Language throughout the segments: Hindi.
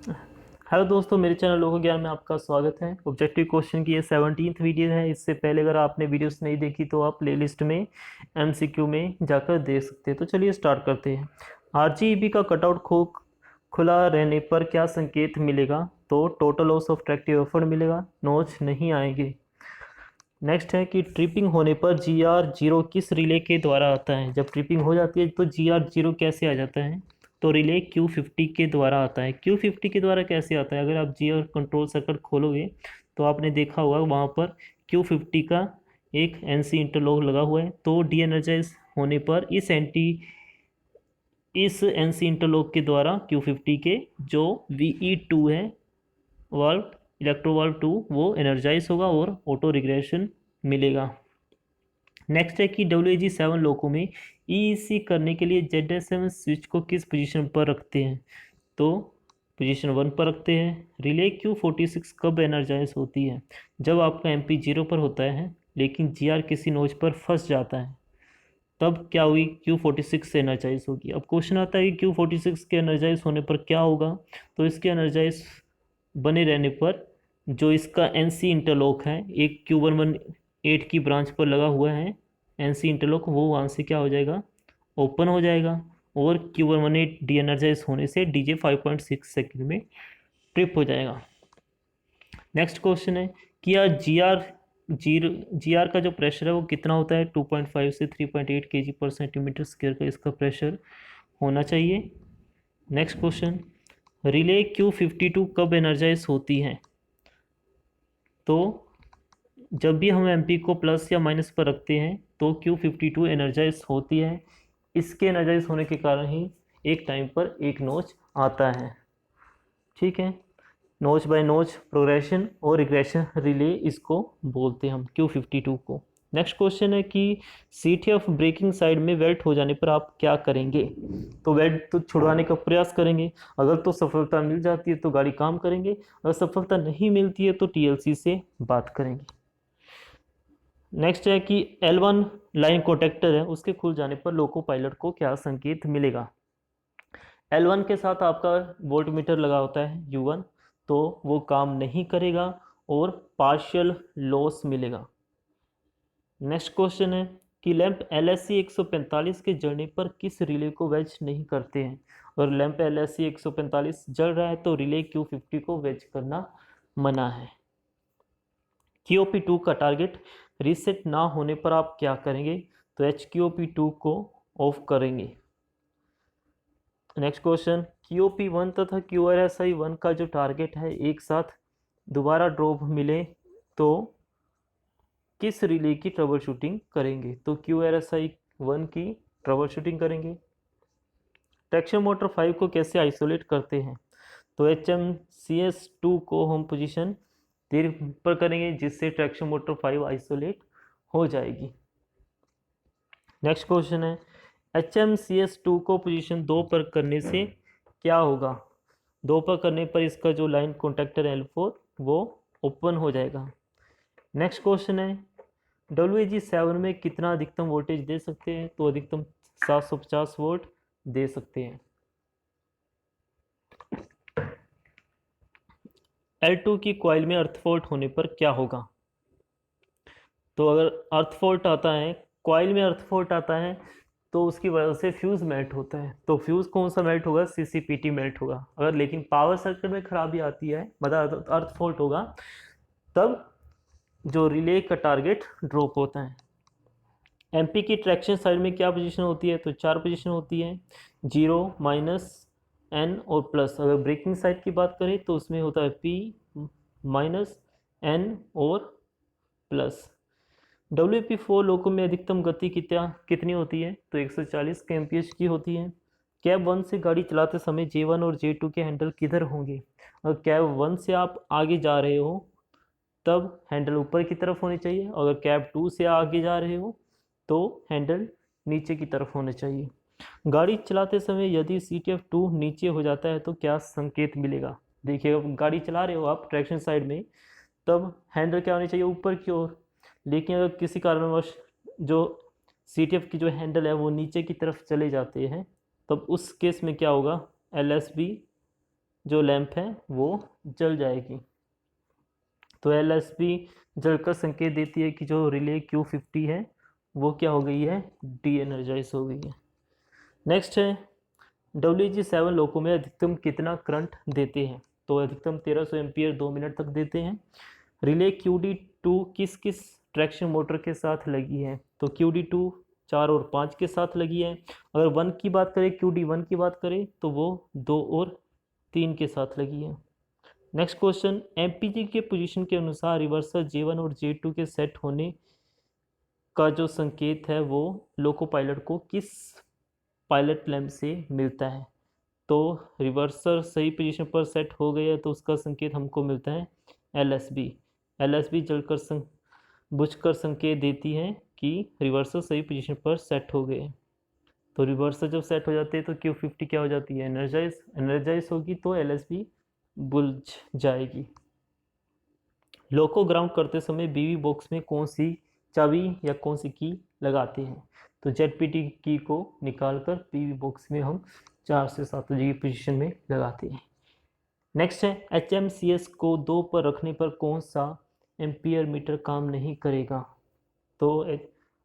हेलो दोस्तों, मेरे चैनल लोक ज्ञान में आपका स्वागत है। ऑब्जेक्टिव क्वेश्चन की ये 17th वीडियो है। इससे पहले अगर आपने वीडियोस नहीं देखी तो आप प्लेलिस्ट में एमसीक्यू में जाकर देख सकते हैं। तो चलिए स्टार्ट करते हैं। आरजीबी का कटआउट खुला रहने पर क्या संकेत मिलेगा? तो total loss of tractive effort मिलेगा, नोच नहीं आएंगे। नेक्स्ट है कि ट्रिपिंग होने पर GR0 किस रिले के द्वारा आता है? जब ट्रिपिंग हो जाती है तो GR0 कैसे आ जाता है? तो रिले Q50 के द्वारा आता है। Q50 के द्वारा कैसे आता है? अगर आप GR कंट्रोल सर्किट खोलोगे तो आपने देखा होगा वहाँ पर Q50 का एक NC इंटरलॉक लगा हुआ है। तो डी एनर्जाइज होने पर इस NC इंटरलॉक के द्वारा Q50 के जो VE2 है, वाल्व, इलेक्ट्रो वाल्व 2, वो एनर्जाइज होगा और ऑटो रिग्रेशन मिलेगा। नेक्स्ट है कि WG7 लोको में EEC करने के लिए ZS7 स्विच को किस पोजीशन पर रखते हैं? तो पोजीशन 1 पर रखते हैं। रिले Q46 कब एनर्जाइज होती है? जब आपका MP 0 पर होता है लेकिन GR किसी नोच पर फंस जाता है, तब क्या हुई? Q46 से एनर्जाइज होगी। अब क्वेश्चन आता है कि Q46 के एनर्जाइज होने पर क्या होगा? तो इसके एनर्जाइज बने रहने पर जो इसका NC इंटरलॉक है, एक Q118 की ब्रांच पर लगा हुआ है NC इंटरलॉक, वो वहाँ से क्या हो जाएगा? ओपन हो जाएगा और Q118 डी एनर्जाइज होने से DJ 5.6 सेकेंड में ट्रिप हो जाएगा। नेक्स्ट क्वेश्चन है कि यार जी आर का जो प्रेशर है वो कितना होता है? 2.5 से 3.8 kg पर सेंटीमीटर स्क्वायर का इसका प्रेशर होना चाहिए। नेक्स्ट क्वेश्चन, रिले Q52 कब एनर्जाइज होती है? तो जब भी हम MP को प्लस या माइनस पर रखते हैं तो Q52 एनर्जाइज होती है। इसके एनर्जाइज होने के कारण ही एक टाइम पर एक नोच आता है। ठीक है, नोच बाय नोच प्रोग्रेशन और रिग्रेशन रिले इसको बोलते हैं हम Q52 को। नेक्स्ट क्वेश्चन है कि CTF ब्रेकिंग साइड में वेल्ट हो जाने पर आप क्या करेंगे? तो वेल्ट तो छुड़वाने का प्रयास करेंगे। अगर तो सफलता मिल जाती है तो गाड़ी काम करेंगे, अगर सफलता नहीं मिलती है तो TLC से बात करेंगे। नेक्स्ट है कि L1 लाइन कॉन्टेक्टर है, उसके खुल जाने पर लोको पायलट को क्या संकेत मिलेगा? L1 के साथ आपका वोल्ट मीटर लगा होता है U1, तो वो काम नहीं करेगा और पार्शियल लॉस मिलेगा। नेक्स्ट क्वेश्चन है कि लैंप LSC 145 के जलने पर किस रिले को वेज नहीं करते हैं? और लैंप LSC 145 जल रहा है तो रिले Q50 को वेज करना मना है। QOP2 का टारगेट रीसेट ना होने पर आप क्या करेंगे? तो HQOP2 को ऑफ करेंगे। नेक्स्ट क्वेश्चन, QOP1 तथा QRSI1 का जो टारगेट है एक साथ दोबारा ड्रॉप मिले तो किस रिले की ट्रबल शूटिंग करेंगे? तो QRSI1 की ट्रबल शूटिंग करेंगे। ट्रैक्शन मोटर 5 को कैसे आइसोलेट करते हैं? तो HMCS2 को हम पोजीशन 3 पर करेंगे जिससे ट्रैक्शन मोटर 5 आइसोलेट हो जाएगी। नेक्स्ट क्वेश्चन है, HMCS2 को पोजीशन 2 पर करने से क्या होगा? 2 पर करने पर इसका जो लाइन कॉन्टैक्टर L4 वो ओपन हो जाएगा। नेक्स्ट क्वेश्चन है, WG7 में कितना अधिकतम वोल्टेज दे सकते हैं? तो अधिकतम 750 वोल्ट दे सकते हैं। L2 की कॉइल में अर्थ फॉल्ट होने पर क्या होगा? तो अगर अर्थ फॉल्ट आता है, कॉइल में अर्थ फॉल्ट आता है, तो उसकी वजह से फ्यूज़ मेल्ट होता है। तो फ्यूज़ कौन सा मेल्ट होगा? CCPT मेल्ट होगा। अगर लेकिन पावर सर्किट में खराबी आती है, मतलब अर्थ फॉल्ट होगा, तब जो रिले का टारगेट ड्रॉप होता है। MP की ट्रैक्शन साइड में क्या पोजीशन होती है? तो 4 पोजीशन होती है, 0, -, N और प्लस। अगर ब्रेकिंग साइड की बात करें तो उसमें होता है P, -, N और प्लस। WP4 लोको में अधिकतम गति कितनी होती है? तो 140 kmph की होती है। कैब 1 से गाड़ी चलाते समय J1 और J2 के हैंडल किधर होंगे? अगर कैब 1 से आप आगे जा रहे हो तब हैंडल ऊपर की तरफ होनी चाहिए, अगर कैब 2 से आगे जा रहे हो तो हैंडल नीचे की तरफ होना चाहिए। गाड़ी चलाते समय यदि CTF2 नीचे हो जाता है तो क्या संकेत मिलेगा? देखिए, गाड़ी चला रहे हो आप ट्रैक्शन साइड में, तब हैंडल क्या होनी चाहिए? ऊपर की ओर। लेकिन अगर किसी कारणवश जो CTF की जो हैंडल है वो नीचे की तरफ चले जाते हैं, तब उस केस में क्या होगा? LSB जो लैंप है वो जल जाएगी। तो LSB जलकर संकेत देती है कि जो रिले Q50 है वो क्या हो गई है, डी एनर्जाइज हो गई है। नेक्स्ट है WG7 लोको में अधिकतम कितना करंट देते हैं? तो अधिकतम 1300 एम्पियर 2 मिनट तक देते हैं। रिले QD2 किस किस ट्रैक्शन मोटर के साथ लगी है? तो QD2 4 और 5 के साथ लगी है। अगर 1 की बात करें, QD1 की बात करें तो वो 2 और 3 के साथ लगी है। नेक्स्ट क्वेश्चन, MPG के पोजीशन के अनुसार रिवर्सल J1 और J2 के सेट होने का जो संकेत है वो लोको पायलट को किस पायलट लैंप से मिलता है? तो रिवर्सर सही पोजीशन पर सेट हो गया तो उसका संकेत हमको मिलता है LSB। LSB जलकर बुझकर संकेत देती है कि रिवर्सर सही पोजीशन पर सेट हो गए। तो रिवर्सर जब सेट हो जाते हैं तो Q50 क्या हो जाती है, एनर्जाइज होगी, तो LSB बुझ जाएगी। लोको ग्राउंड करते समय BB बॉक्स में कौन सी चाबी या कौन सी की लगाते हैं? तो ZPT की को निकालकर BB बॉक्स में हम 4 से 7 बजे की पोजीशन में लगाते हैं। नेक्स्ट है HMCS को 2 पर रखने पर कौन सा एम्पियर मीटर काम नहीं करेगा? तो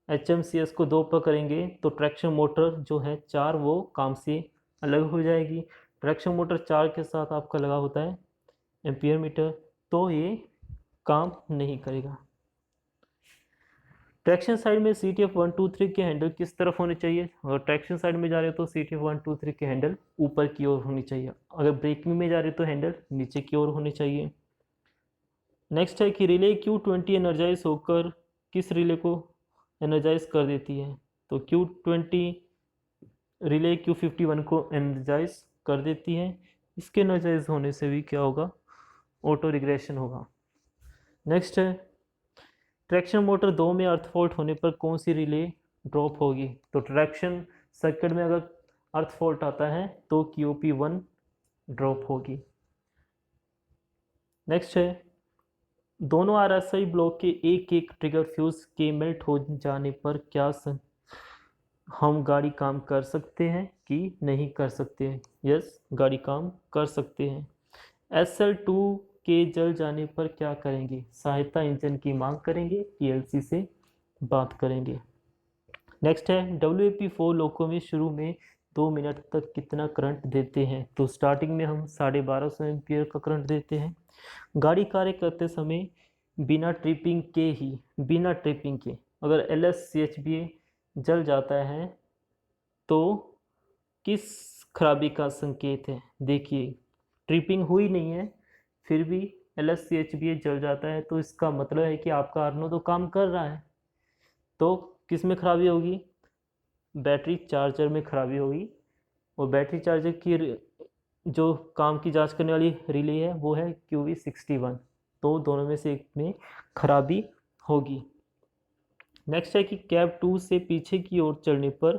HMCS को 2 पर करेंगे तो ट्रैक्शन मोटर जो है 4 वो काम से अलग हो जाएगी। ट्रैक्शन मोटर 4 के साथ आपका लगा होता है एम्पियर मीटर, तो ये काम नहीं करेगा। ट्रैक्शन साइड में CTF 1 2 3 के हैंडल किस तरफ होने चाहिए? अगर ट्रैक्शन साइड में जा रहे हो तो CTF 1 2 3 के हैंडल ऊपर की ओर होनी चाहिए। अगर ब्रेकिंग में जा रहे हो तो हैंडल नीचे की ओर होने चाहिए। नेक्स्ट है कि रिले Q20 एनर्जाइज होकर किस रिले को एनर्जाइज कर देती है? तो Q20 रिले Q51 को एनर्जाइज कर देती है। इसके एनर्जाइज होने से भी क्या होगा, ऑटो रिग्रेशन होगा। नेक्स्ट है ट्रैक्शन मोटर 2 में अर्थ फॉल्ट होने पर कौन सी रिले ड्रॉप होगी? तो ट्रैक्शन सर्किट में अगर अर्थ फॉल्ट आता है तो QP1 ड्रॉप होगी। नेक्स्ट है दोनों RSI ब्लॉक के एक एक ट्रिगर फ्यूज के मेल्ट हो जाने पर क्या हम गाड़ी काम कर सकते हैं कि नहीं कर सकते हैं? यस, गाड़ी काम कर सकते हैं। SL2 के जल जाने पर क्या करेंगे? सहायता इंजन की मांग करेंगे, PLC से बात करेंगे। नेक्स्ट है WAP4 लोको में शुरू में 2 मिनट तक कितना करंट देते हैं? तो स्टार्टिंग में हम 1250 एम्पियर का करंट देते हैं। गाड़ी कार्य करते समय बिना ट्रिपिंग के अगर LSCHBA जल जाता है तो किस खराबी का संकेत है? देखिए, ट्रिपिंग हुई नहीं है फिर भी LSCHBA जल जाता है तो इसका मतलब है कि आपका आर्नो तो काम कर रहा है। तो किस में खराबी होगी? बैटरी चार्जर में खराबी होगी। और बैटरी चार्जर की जो काम की जांच करने वाली रिले है वो है QV61, तो दोनों में से एक में खराबी होगी। नेक्स्ट है कि कैब 2 से पीछे की ओर चलने पर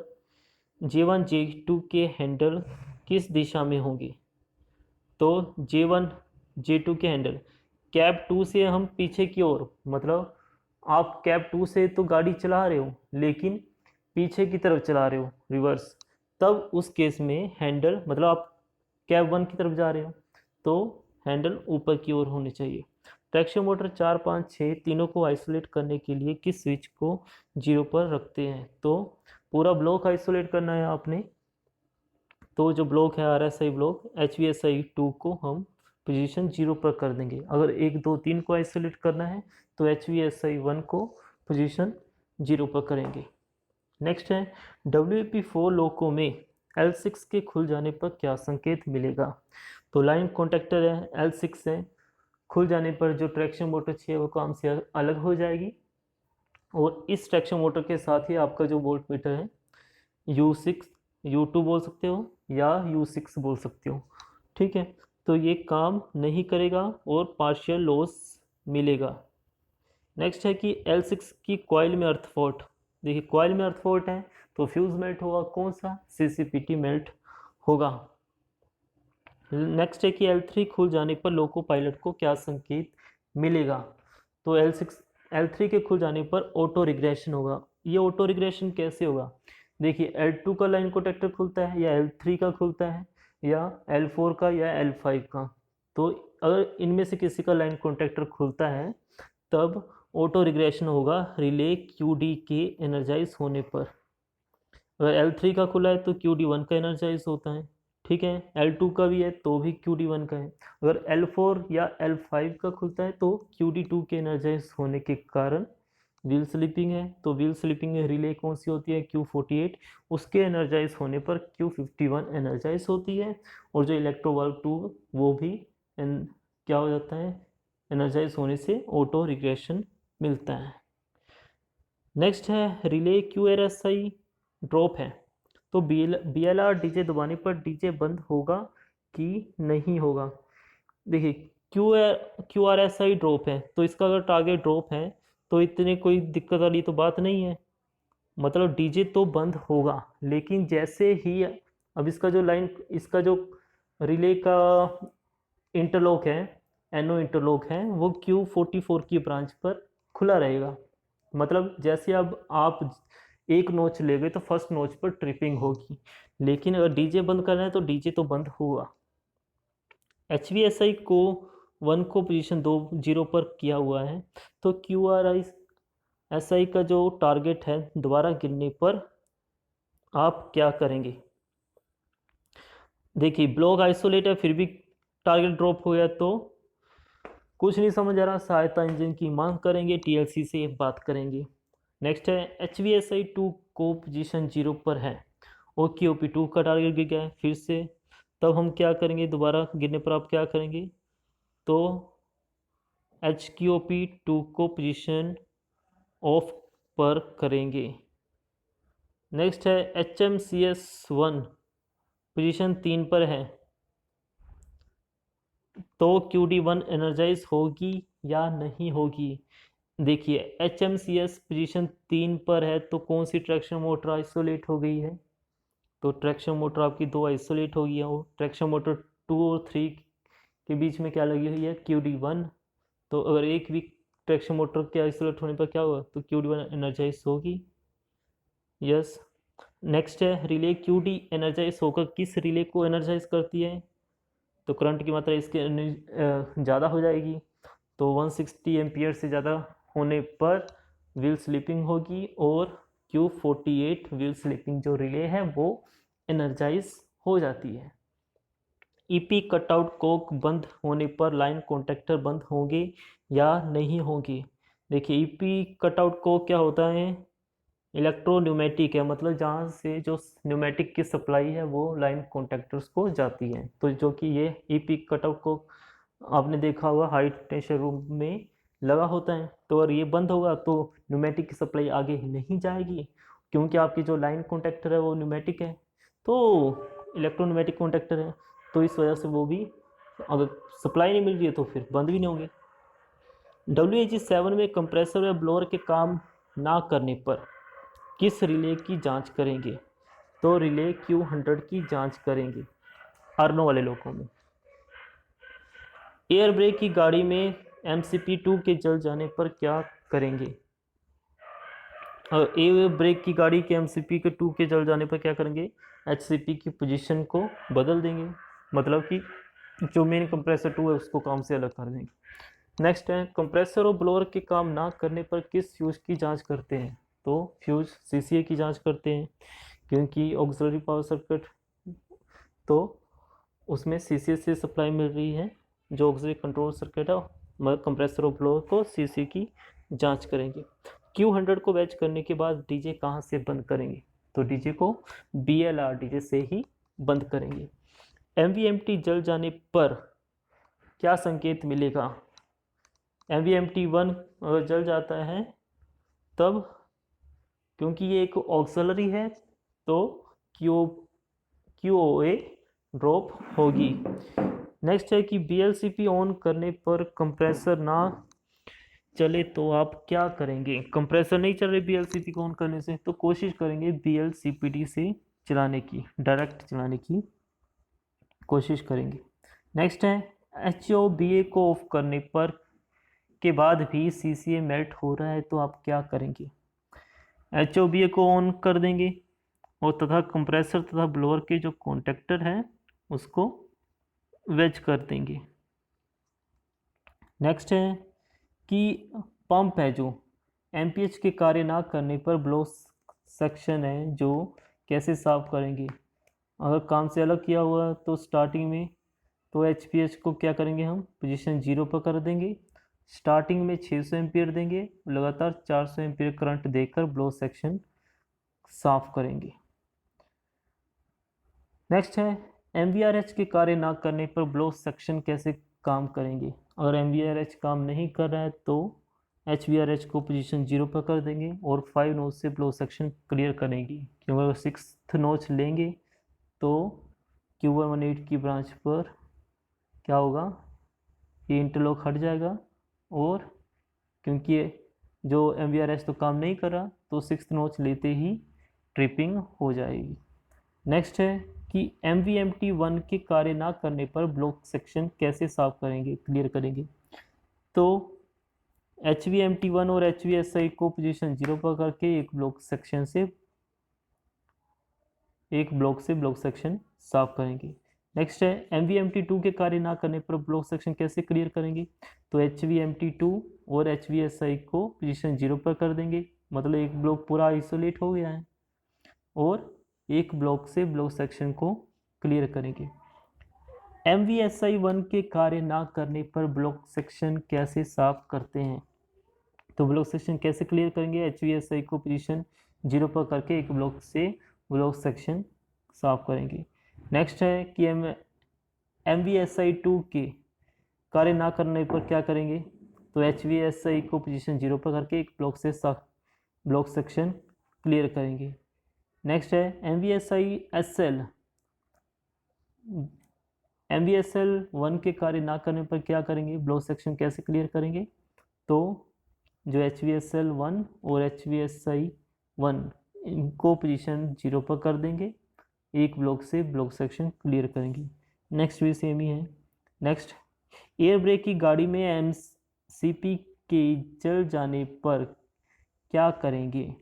J1 J2 के हैंडल किस दिशा में होंगे? तो J1 J2 के हैंडल कैब 2 से हम पीछे की ओर, मतलब आप कैब 2 से तो गाड़ी चला रहे हो लेकिन पीछे की तरफ चला रहे हो रिवर्स, तब उस केस में हैंडल, मतलब आप कैब 1 की तरफ जा रहे हो तो हैंडल ऊपर की ओर होने चाहिए। ट्रैक्शन मोटर 4 5 6 तीनों को आइसोलेट करने के लिए किस स्विच को 0 पर रखते हैं? तो पूरा ब्लॉक आइसोलेट करना है आपने, तो जो ब्लॉक है RSI ब्लॉक HVSI2 को हम पोजीशन 0 पर कर देंगे। अगर 1 2 3 को आइसोलेट करना है तो HVSI1 को पोजीशन 0 पर करेंगे। नेक्स्ट है WAP4 लोको में L6 के खुल जाने पर क्या संकेत मिलेगा? तो लाइन कॉन्टेक्टर है L6 है, खुल जाने पर जो ट्रैक्शन मोटर 6 है वो काम से अलग हो जाएगी और इस ट्रैक्शन मोटर के साथ ही आपका जो वोल्ट मीटर है U6 U2 बोल सकते हो या U6 बोल सकते हो, ठीक है। तो ये काम नहीं करेगा और पार्शियल लॉस मिलेगा। नेक्स्ट है कि L6 की कॉइल में अर्थ फॉल्ट, देखिए कॉइल में अर्थ फॉल्ट है तो फ्यूज मेल्ट होगा, कौन सा? CCPT मेल्ट होगा। नेक्स्ट है कि L3 खुल जाने पर लोको पायलट को क्या संकेत मिलेगा? तो L3 के खुल जाने पर ऑटो रिग्रेशन होगा। ये ऑटो रिग्रेशन कैसे होगा? देखिए L2 का लाइन कॉन्टैक्टर खुलता है या L3 का खुलता है, या L4 का या L5 का। तो अगर इनमें से किसी का लाइन कॉन्टैक्टर खुलता है तब ऑटो रिग्रेशन होगा रिले QD के एनर्जाइज होने पर। अगर L3 का खुला है तो QD1 का एनर्जाइज होता है, ठीक है। L2 का भी है तो भी QD1 का है। अगर L4 या L5 का खुलता है तो QD2 के एनर्जाइज होने के कारण व्हील स्लिपिंग है। तो व्हील स्लिपिंग रिले कौन सी होती है, Q48, उसके एनर्जाइज होने पर Q51 एनर्जाइज होती है। और जो इलेक्ट्रोवाल्व 2 वो भी क्या हो जाता है, एनर्जाइज होने से ऑटो रिग्रेशन मिलता है। नेक्स्ट है रिले QRSI ड्रॉप है। तो BLR डीजे दबाने पर डीजे बंद होगा कि नहीं होगा। देखिए QRSI ड्रॉप है तो इसका अगर टारगेट ड्रॉप है तो इतने कोई दिक्कत वाली तो बात नहीं है, मतलब डीजे तो बंद होगा। लेकिन जैसे ही अब इसका जो रिले का इंटरलॉक है, NO इंटरलॉक है, वो Q44 की ब्रांच पर खुला रहेगा। मतलब जैसे अब आप एक नोच ले गए तो फर्स्ट नोच पर ट्रिपिंग होगी, लेकिन अगर डीजे बंद करना है तो डीजे तो बंद होगा। HVSI को 1 को पोजीशन 0 पर किया हुआ है। तो QRSI का जो टारगेट है दोबारा गिरने पर आप क्या करेंगे। देखिए ब्लॉक आइसोलेट है फिर भी टारगेट ड्रॉप हो गया तो कुछ नहीं समझ आ रहा, सहायता इंजन की मांग करेंगे, TLC से बात करेंगे। नेक्स्ट है HVSI 2 को पोजीशन 0 पर है और QP2 का टारगेट गिर गया है फिर से। तब हम क्या करेंगे, दोबारा गिरने पर आप क्या करेंगे, तो HQP2 को पोजीशन ऑफ पर करेंगे। नेक्स्ट है HMCS1 पोजीशन 3 पर है तो QD1 एनर्जाइज होगी या नहीं होगी। देखिए HMCS पोजीशन 3 पर है तो कौन सी ट्रैक्शन मोटर आइसोलेट हो गई है, तो ट्रैक्शन मोटर आपकी 2 आइसोलेट हो गई है। वो ट्रैक्शन मोटर 2 और 3 के बीच में क्या लगी हुई है, QD1। तो अगर एक भी ट्रैक्शन मोटर के आइसोलेट होने पर क्या होगा, तो QD1 एनर्जाइज होगी, यस। नेक्स्ट है रिले QD एनर्जाइज होकर किस रिले को एनर्जाइज करती है, तो करंट की मात्रा इसके ज़्यादा हो जाएगी। तो 160 एम्पियर से ज़्यादा होने पर व्हील स्लिपिंग होगी और Q48 व्हील स्लिपिंग जो रिले है वो एनर्जाइज हो जाती है। EP कटआउट कोक बंद होने पर लाइन कॉन्टैक्टर बंद होंगे या नहीं होंगे। देखिए EP कटआउट कोक क्या होता है, इलेक्ट्रोन्यूमेटिक है, मतलब जहाँ से जो न्यूमेटिक की सप्लाई है वो लाइन कॉन्टैक्टर्स को जाती है। तो जो कि ये EP कटआउट को आपने देखा होगा हाई टेंशन रूम में लगा होता है। तो अगर ये बंद होगा तो न्यूमेटिक की सप्लाई आगे नहीं जाएगी, क्योंकि आपकी जो लाइन कॉन्टैक्टर है वो न्यूमेटिक है, तो इलेक्ट्रोन्यूमेटिक कॉन्टैक्टर है, तो इस वजह से वो भी अगर सप्लाई नहीं मिल रही है तो फिर बंद भी नहीं होंगे। WAG7 में कंप्रेसर या ब्लोअर के काम ना करने पर किस रिले की जांच करेंगे, तो रिले Q100 की जांच करेंगे अर्नो वाले लोगों में। एयर ब्रेक की गाड़ी में MCP2 के जल जाने पर क्या करेंगे, एयर ब्रेक की गाड़ी के MCP2 के जल जाने पर क्या करेंगे, HCP की पोजीशन को बदल देंगे, मतलब कि जो मेन कंप्रेसर 2 है उसको काम से अलग कर देंगे। नेक्स्ट है कंप्रेसर और ब्लोअर के काम ना करने पर किस फ्यूज की जांच करते हैं, तो फ्यूज CCA की जांच करते हैं, क्योंकि ऑक्सिलरी पावर सर्किट तो उसमें CCA से सप्लाई मिल रही है, जो ऑक्सिलरी कंट्रोल सर्किट है मगर कंप्रेसर और ब्लोअर को CCA की जांच करेंगे। Q100 को बैच करने के बाद डीजे कहाँ से बंद करेंगे, तो डीजे को BLR डीजे से ही बंद करेंगे। MVMT जल जाने पर क्या संकेत मिलेगा, MVMT1 अगर जल जाता है तब, क्योंकि ये एक ऑक्सिलरी है तो QOA ड्रॉप होगी। नेक्स्ट है कि BLCP ऑन करने पर कंप्रेसर ना चले तो आप क्या करेंगे, कंप्रेसर नहीं चल रहे BLCP को ऑन करने से तो कोशिश करेंगे BLCPD से चलाने की, डायरेक्ट चलाने की कोशिश करेंगे। नेक्स्ट है HOBA को ऑफ करने पर के बाद भी CCA मेल्ट हो रहा है तो आप क्या करेंगे, HOBA को ऑन कर देंगे और तथा कंप्रेसर तथा ब्लोअर के जो कॉन्टैक्टर हैं उसको वेज कर देंगे। नेक्स्ट है कि पंप है जो एमपीएच के कार्य ना करने पर ब्लो सेक्शन है जो कैसे साफ करेंगे। अगर काम से अलग किया हुआ तो स्टार्टिंग में तो एचपीएच को क्या करेंगे, हम पोजीशन 0 पर कर देंगे। स्टार्टिंग में 600 एम्पियर देंगे, लगातार 400 एम्पियर करंट देकर ब्लो सेक्शन साफ करेंगे। नेक्स्ट है एमवीआरएच के कार्य ना करने पर ब्लो सेक्शन कैसे काम करेंगे। अगर एमवीआरएच काम नहीं कर रहा है तो एचवीआरएच को पोजीशन 0 पर कर देंगे और 5 नोच से ब्लो सेक्शन क्लियर करेंगे, क्योंकि अगर 6th नोच लेंगे तो Q118 की ब्रांच पर क्या होगा, ये इंटरलॉक हट जाएगा और क्योंकि जो एमवीआरएच तो काम नहीं कर रहा तो 6th नोच लेते ही ट्रिपिंग हो जाएगी। नेक्स्ट है कि MVMT1 के कार्य ना करने पर ब्लॉक सेक्शन कैसे साफ करेंगे, क्लियर करेंगे। तो HVMT1 और HVSI को पोजीशन 0 पर करके एक ब्लॉक सेक्शन साफ करेंगे। नेक्स्ट है MVMT2 के कार्य ना करने पर ब्लॉक सेक्शन कैसे क्लियर करेंगे। तो HVMT2 और HVSI को पोजीशन 0 पर कर देंगे, मतलब एक ब्लॉक पूरा आइसोलेट हो गया है और एक ब्लॉक से ब्लॉक सेक्शन को क्लियर करेंगे। MVSI1 के कार्य ना करने पर ब्लॉक सेक्शन कैसे साफ करते हैं। तो ब्लॉक सेक्शन कैसे क्लियर करेंगे, HVSI को पोजीशन 0 पर करके एक ब्लॉक से ब्लॉक सेक्शन साफ करेंगे। नेक्स्ट है कि MVSI2 के कार्य ना करने पर क्या करेंगे। तो HVSI को पोजीशन 0 पर करके एक ब्लॉक से ब्लॉक सेक्शन क्लियर करेंगे। नेक्स्ट है MVSL1 के कार्य ना करने पर क्या करेंगे, ब्लॉक सेक्शन कैसे क्लियर करेंगे। तो जो HVSL1 और HVSI1 इनको पोजीशन 0 पर कर देंगे, एक ब्लॉक से ब्लॉक सेक्शन क्लियर करेंगे। नेक्स्ट भी सेम ही है। नेक्स्ट, एयर ब्रेक की गाड़ी में एमसीपी के जल जाने पर क्या करेंगे।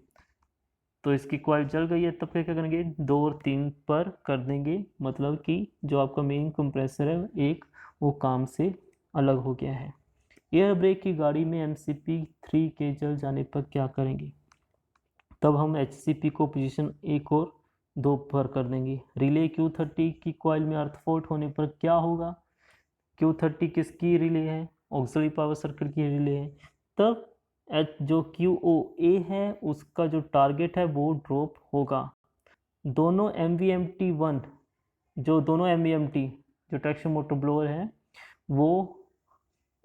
तो इसकी कॉइल जल गई है तब क्या करेंगे, 2 और 3 पर कर देंगे, मतलब कि जो आपका मेन कंप्रेसर है एक वो काम से अलग हो गया है। एयर ब्रेक की गाड़ी में MCP3 के जल जाने पर क्या करेंगे। तब हम HCP को पोजीशन 1 और 2 पर कर देंगे। रिले Q30 की कॉइल में अर्थ फॉल्ट होने पर क्या होगा। Q30 किसकी रिले है, ऑक्सिलरी पावर सर्किट की रिले है। तब जो QOA है उसका जो टारगेट है वो ड्रॉप होगा। दोनों MVMT1 दोनों MVMT जो ट्रैक्शन मोटर ब्लोअर है वो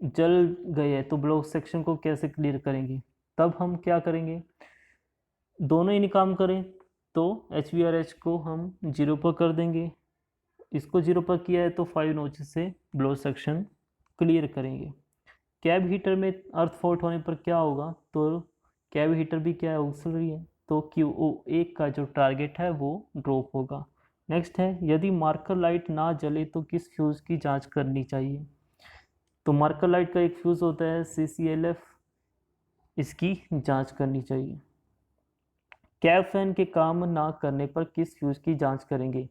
जल गए हैं, तो ब्लॉक सेक्शन को कैसे क्लियर करेंगे। तब हम क्या करेंगे, दोनों ही काम करें तो HVRH को हम 0 पर कर देंगे। इसको 0 पर किया है तो 5 नोच से ब्लॉक सेक्शन क्लियर करेंगे। कैब हीटर में अर्थ फॉल्ट होने पर क्या होगा। तो कैब हीटर भी क्या है, ऑक्सिलरी है, तो QOA का जो टारगेट है वो ड्रॉप होगा। नेक्स्ट है, यदि मार्कर लाइट ना जले तो किस फ्यूज़ की जांच करनी चाहिए। तो मार्कर लाइट का एक फ्यूज़ होता है CCLF, इसकी जांच करनी चाहिए। कैब फैन के काम ना करने पर किस फ्यूज़ की जांच करेंगे।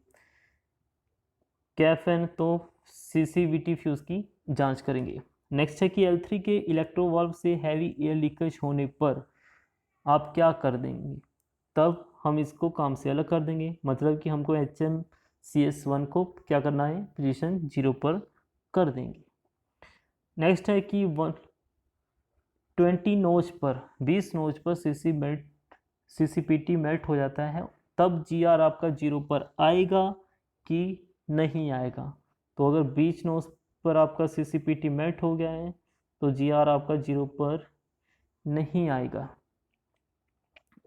कैब फैन तो CCVT फ्यूज़ की जांच करेंगे। नेक्स्ट है कि L3 के इलेक्ट्रोवाल्व से हैवी एयर लीकेज होने पर आप क्या कर देंगे। तब हम इसको काम से अलग कर देंगे, मतलब कि हमको HMCS1 को क्या करना है, पोजीशन 0 पर कर देंगे। नेक्स्ट है कि 20 नोच पर 20 नोच पर CCPT मेल्ट हो जाता है, तब GR आपका 0 पर आएगा कि नहीं आएगा। तो अगर 20 नोच पर आपका CCPT मेल्ट हो गया है तो GR आपका 0 पर नहीं आएगा।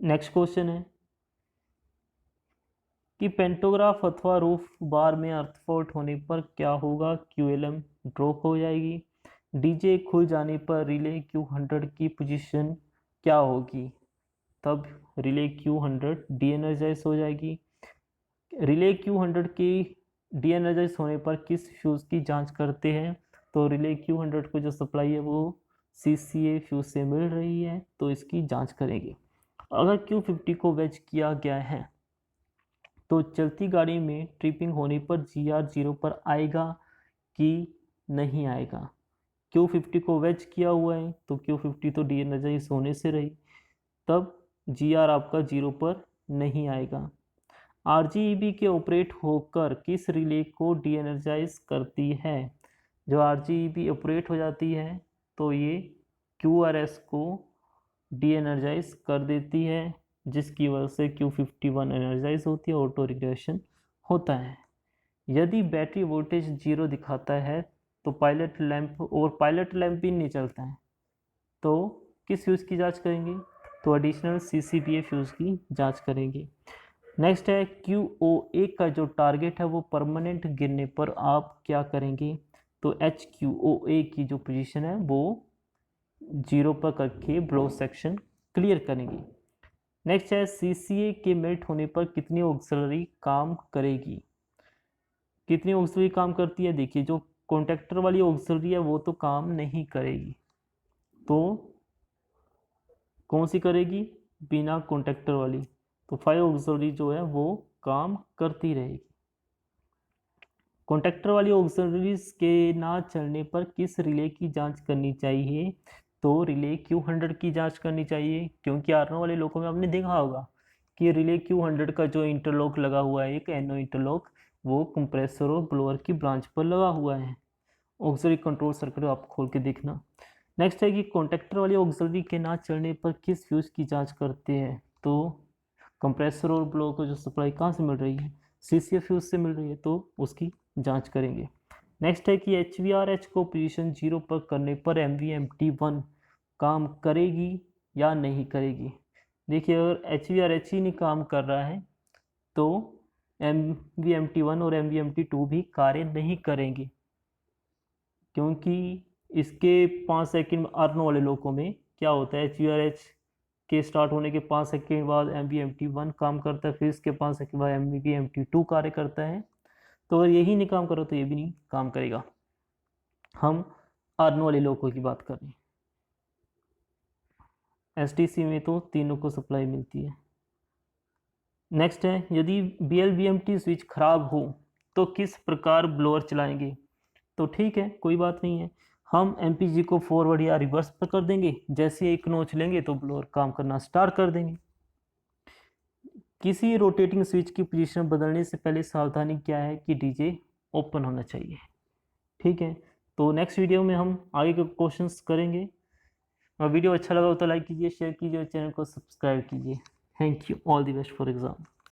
नेक्स्ट क्वेश्चन है कि पेंटोग्राफ अथवा रूफ बार में अर्थ फॉल्ट होने पर क्या होगा, QLM ड्रॉप हो जाएगी। DJ खुल जाने पर रिले Q100 की पोजीशन क्या होगी। तब रिले Q100 डीएनर्जाइज हो जाएगी। रिले Q100 की डीएनर्जाइज होने पर किस फ्यूज़ की जांच करते हैं। तो रिले Q100 को जो सप्लाई है वो CCA फ्यूज़ से मिल रही है तो इसकी जांच करेंगे। अगर Q50 को वेज किया गया है तो चलती गाड़ी में ट्रिपिंग होने पर GR 0 पर आएगा कि नहीं आएगा। Q50 को वेज किया हुआ है तो Q50 तो डी एनर्जाइज होने से रही, तब GR आपका 0 पर नहीं आएगा। RGEB के ऑपरेट होकर किस रिले को डी एनर्जाइज करती है? जो RGEB ऑपरेट हो जाती है तो ये QRS को डी एनर्जाइज कर देती है, जिसकी वजह से Q51 एनर्जाइज होती है, ऑटो रिग्रेशन होता है। यदि बैटरी वोल्टेज 0 दिखाता है तो पायलट लैंप, और पायलट लैंप भी नहीं चलता है, तो किस फ्यूज़ की जांच करेंगे? तो एडिशनल CCBA फ्यूज़ की जांच करेंगे। नेक्स्ट है QOA का जो टारगेट है वो परमानेंट गिरने पर आप क्या करेंगे? तो HQOA की जो पोजीशन है वो 0 पर करके ब्लो सेक्शन क्लियर करेंगे। नेक्स्ट है CCA के मेल्ट होने पर कितनी ऑक्सिलरी काम करेगी? कितनी ऑक्सिलरी काम करती है? देखिए, जो कॉन्टेक्टर वाली ऑक्सिलरी है वो तो काम नहीं करेगी, तो कौन सी करेगी? बिना कॉन्टेक्टर वाली, तो 5 ऑक्सिलरी जो है वो काम करती रहेगी। कॉन्टेक्टर वाली ऑक्सिलरीज के ना चलने पर किस रिले की जांच करनी चाहिए? तो रिले Q100 की जांच करनी चाहिए, क्योंकि आरनो वाले लोगों में आपने देखा होगा कि रिले Q100 का जो इंटरलॉक लगा हुआ है, एक NO इंटरलॉक, वो कंप्रेसर और ब्लोअर की ब्रांच पर लगा हुआ है। ऑक्सिलरी कंट्रोल सर्किट आप खोल के देखना। नेक्स्ट है कि कॉन्टेक्टर वाली ऑक्सिलरी के ना चलने पर किस फ्यूज की जांच करते हैं? तो कंप्रेसर और ब्लोअर को जो सप्लाई कहाँ से मिल रही है? CCA फ्यूज से मिल रही है, तो उसकी जांच करेंगे। नेक्स्ट है कि HVRH को पोजीशन 0 पर करने पर MVMT1 काम करेगी या नहीं करेगी? देखिए, अगर HVRH ही नहीं काम कर रहा है तो MVMT1 और MVMT2 भी कार्य नहीं करेंगे, क्योंकि इसके 5 सेकंड आरनो वाले लोगों में क्या होता है, HVRH के स्टार्ट होने के 5 सेकंड बाद MVMT1 काम करता है, फिर इसके 5 सेकंड बाद MVMT2 कार्य करता है। तो अगर यही नहीं काम करो तो ये भी नहीं काम करेगा। हम आरनो वाले लोगों की बात कर रहे हैं। STC में तो तीनों को सप्लाई मिलती है। नेक्स्ट है, यदि BLVMT स्विच खराब हो तो किस प्रकार ब्लोअर चलाएंगे? तो ठीक है, कोई बात नहीं है, हम MPG को फॉरवर्ड या रिवर्स पर कर देंगे। जैसे एक नोच लेंगे तो ब्लोअर काम करना स्टार्ट कर देंगे। किसी रोटेटिंग स्विच की पोजीशन बदलने से पहले सावधानी क्या है कि DJ ओपन होना चाहिए। ठीक है, तो नेक्स्ट वीडियो में हम आगे के क्वेश्चंस करेंगे। वीडियो अच्छा लगा हो तो लाइक कीजिए, शेयर कीजिए और चैनल को सब्सक्राइब कीजिए। Thank you, all the best for exam.